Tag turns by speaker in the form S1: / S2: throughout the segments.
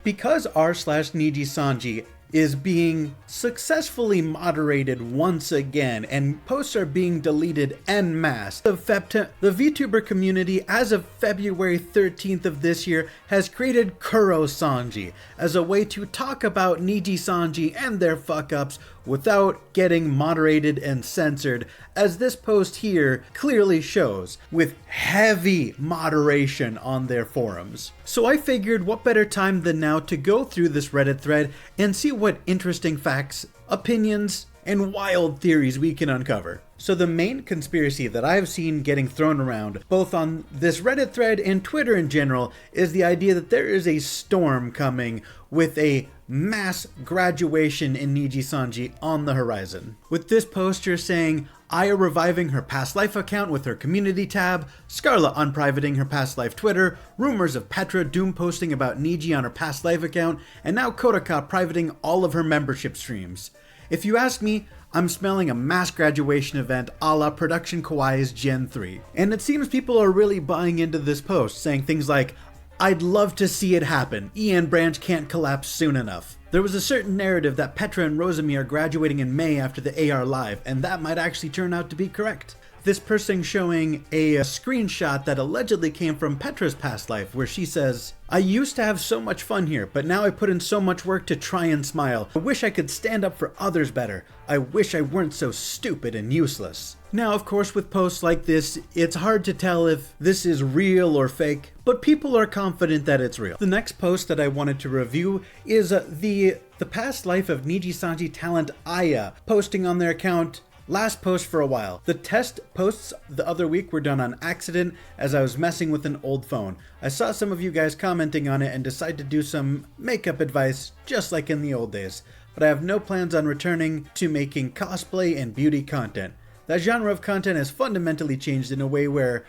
S1: Because r/Nijisanji is being successfully moderated once again, and posts are being deleted en masse. The VTuber community, as of February 13th of this year, has created Kurosanji as a way to talk about Nijisanji and their fuck-ups without getting moderated and censored, as this post here clearly shows, with heavy moderation on their forums. So I figured what better time than now to go through this Reddit thread and see what interesting facts, opinions, and wild theories we can uncover. So the main conspiracy that I've seen getting thrown around, both on this Reddit thread and Twitter in general, is the idea that there is a storm coming with a mass graduation in Nijisanji on the horizon. With this poster saying, Aya reviving her past life account with her community tab, Scarlet unprivating her past life Twitter, rumors of Petra doom posting about Niji on her past life account, and now Kodaka privating all of her membership streams. If you ask me, I'm smelling a mass graduation event a la Production Kawaii's Gen 3. And it seems people are really buying into this post, saying things like, I'd love to see it happen, EN branch can't collapse soon enough. There was a certain narrative that Petra and Rosemi are graduating in May after the AR Live, and that might actually turn out to be correct. This person showing a screenshot that allegedly came from Petra's past life, where she says, I used to have so much fun here, but now I put in so much work to try and smile. I wish I could stand up for others better. I wish I weren't so stupid and useless. Now, of course, with posts like this, it's hard to tell if this is real or fake, but people are confident that it's real. The next post that I wanted to review is the past life of Nijisanji talent Aya, posting on their account, last post for a while. The test posts the other week were done on accident as I was messing with an old phone. I saw some of you guys commenting on it and decided to do some makeup advice just like in the old days, but I have no plans on returning to making cosplay and beauty content. That genre of content has fundamentally changed in a way where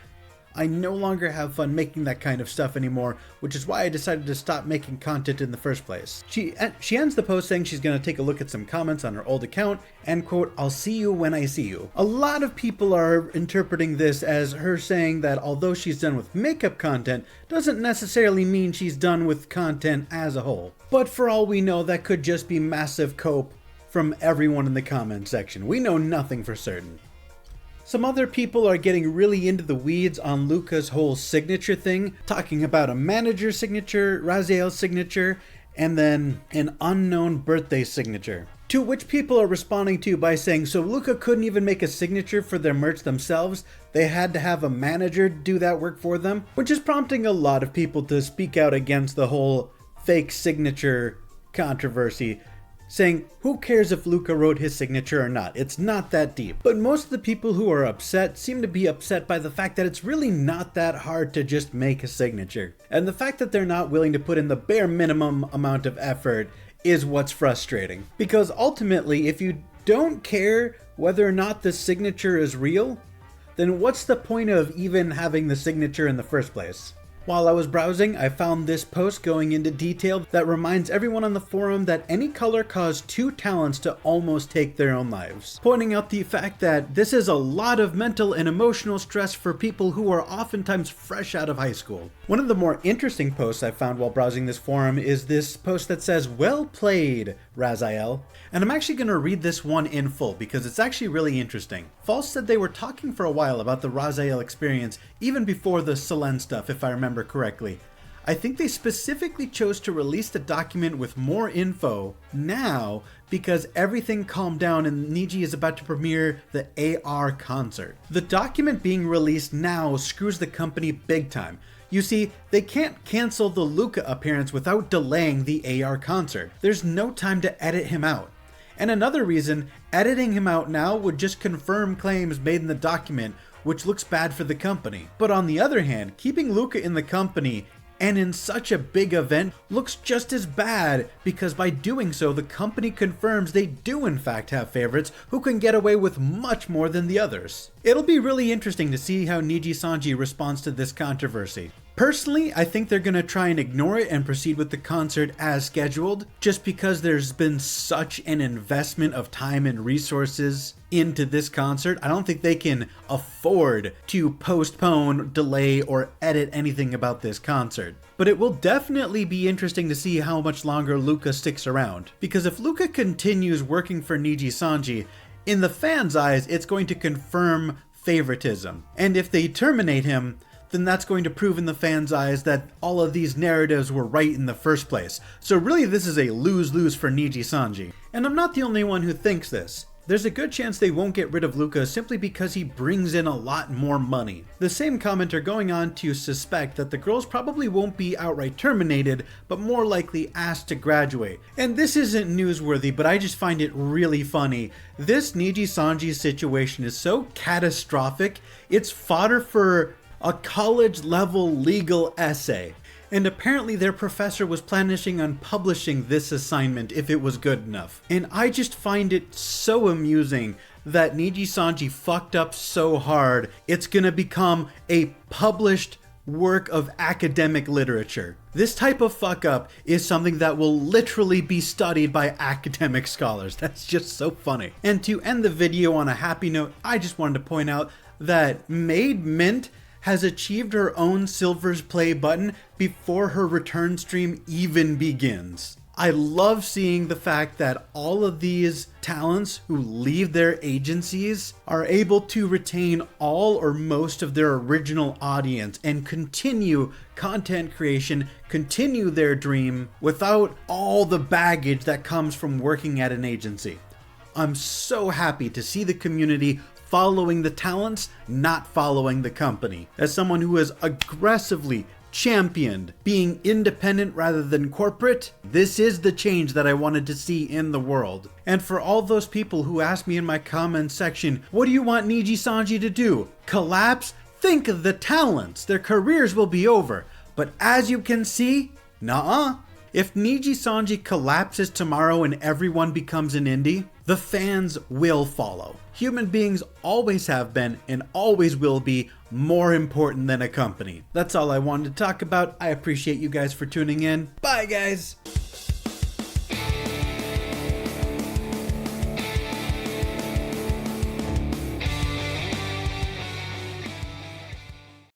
S1: I no longer have fun making that kind of stuff anymore, which is why I decided to stop making content in the first place. She ends the post saying she's going to take a look at some comments on her old account and quote, I'll see you when I see you. A lot of people are interpreting this as her saying that although she's done with makeup content, doesn't necessarily mean she's done with content as a whole. But for all we know, that could just be massive cope from everyone in the comment section. We know nothing for certain. Some other people are getting really into the weeds on Luca's whole signature thing, talking about a manager signature, Raziel's signature, and then an unknown birthday signature. To which people are responding to by saying, so Luca couldn't even make a signature for their merch themselves, they had to have a manager do that work for them, which is prompting a lot of people to speak out against the whole fake signature controversy, saying, who cares if Luca wrote his signature or not? It's not that deep. But most of the people who are upset seem to be upset by the fact that it's really not that hard to just make a signature. And the fact that they're not willing to put in the bare minimum amount of effort is what's frustrating. Because ultimately, if you don't care whether or not the signature is real, then what's the point of even having the signature in the first place? While I was browsing, I found this post going into detail that reminds everyone on the forum that Anycolor caused 2 talents to almost take their own lives, pointing out the fact that this is a lot of mental and emotional stress for people who are oftentimes fresh out of high school. One of the more interesting posts I found while browsing this forum is this post that says, well played, Raziel. And I'm actually going to read this one in full because it's actually really interesting. False said they were talking for a while about the Raziel experience even before the Selene stuff, if I remember correctly. I think they specifically chose to release the document with more info now because everything calmed down and Niji is about to premiere the AR concert. The document being released now screws the company big time. You see, they can't cancel the Luca appearance without delaying the AR concert. There's no time to edit him out. And another reason, editing him out now would just confirm claims made in the document, which looks bad for the company. But on the other hand, keeping Luca in the company and in such a big event looks just as bad, because by doing so, the company confirms they do in fact have favorites who can get away with much more than the others. It'll be really interesting to see how Nijisanji responds to this controversy. Personally, I think they're gonna try and ignore it and proceed with the concert as scheduled, just because there's been such an investment of time and resources into this concert. I don't think they can afford to postpone, delay, or edit anything about this concert. But it will definitely be interesting to see how much longer Luca sticks around, because if Luca continues working for Nijisanji, in the fans' eyes, it's going to confirm favoritism. And if they terminate him, then that's going to prove in the fans' eyes that all of these narratives were right in the first place. So really, this is a lose-lose for Nijisanji. And I'm not the only one who thinks this. There's a good chance they won't get rid of Luca simply because he brings in a lot more money. The same commenter going on to suspect that the girls probably won't be outright terminated, but more likely asked to graduate. And this isn't newsworthy, but I just find it really funny. This Nijisanji situation is so catastrophic, it's fodder for a college-level legal essay. And apparently their professor was planning on publishing this assignment if it was good enough. And I just find it so amusing that Nijisanji fucked up so hard, it's gonna become a published work of academic literature. This type of fuck up is something that will literally be studied by academic scholars. That's just so funny. And to end the video on a happy note, I just wanted to point out that Maid Mint has achieved her own Silver's Play button before her return stream even begins. I love seeing the fact that all of these talents who leave their agencies are able to retain all or most of their original audience and continue content creation, continue their dream without all the baggage that comes from working at an agency. I'm so happy to see the community following the talents, not following the company. As someone who has aggressively championed being independent rather than corporate, this is the change that I wanted to see in the world. And for all those people who asked me in my comments section, what do you want Nijisanji to do? Collapse? Think of the talents. Their careers will be over. But as you can see, nuh-uh. If Nijisanji collapses tomorrow and everyone becomes an indie, the fans will follow. Human beings always have been and always will be more important than a company. That's all I wanted to talk about. I appreciate you guys for tuning in. Bye, guys!